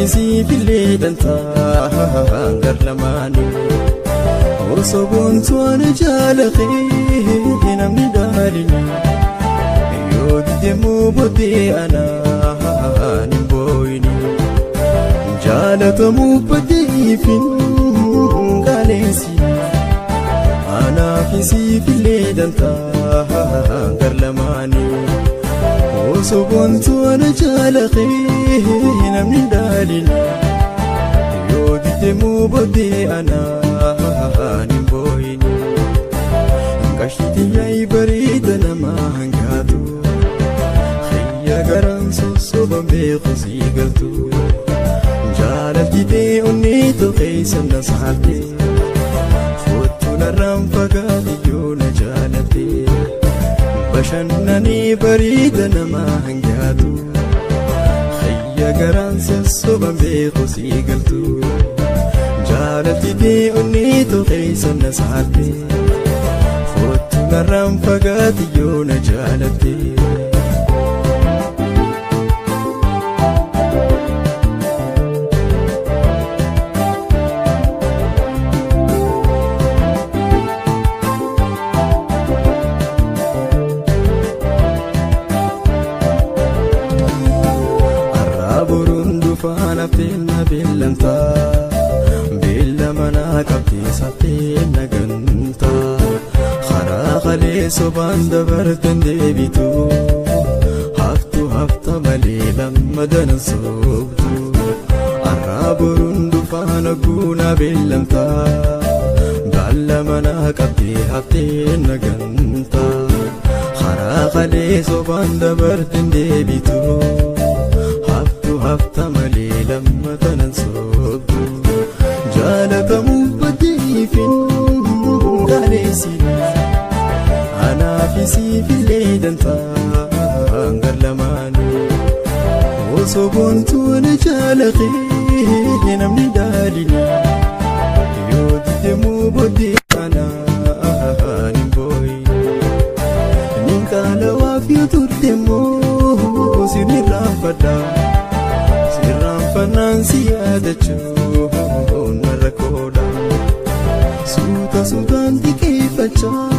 Anafisi fille danta gar lamani Osobon tuana jalaqi namni dalini Yodi demu bodi ana nimboini Jalatamu bodi fin galesi Anafisi fille danta gar lamani Osobon tuana jalaqi namni dalini Yodi demu bodi ana nimboini Kashti yai barida nama hangatu Khayya garan sosoba meqsi galtu Jalati de unitu qaisan nasahati Futu naram fagati yuna jalati Bashannani barida nama hangatu Khayya garan sosoba meqsi galtu Jalati de unitu qaisan nasahati Naram fagati yuna jalati Arraburun dufana finna billanta Billa mana kapti sapina ganta Khali soban dabartan debitu hafta mali lamadan sobtu Arraburun dufana guna billamta Balla mana qabti haftin naganta Khali soban dabartan debitu hafta mali lamadan sobtu Jalatamu badifin galesi Anafisi fille danta gar lamani Osobon tuana jalaqi namni dalini Yodi demu bodi ana nimboini Ninkala wafiatu demu sirranfada Sirranfanan siyadachu narakoda Sutan dikifachaa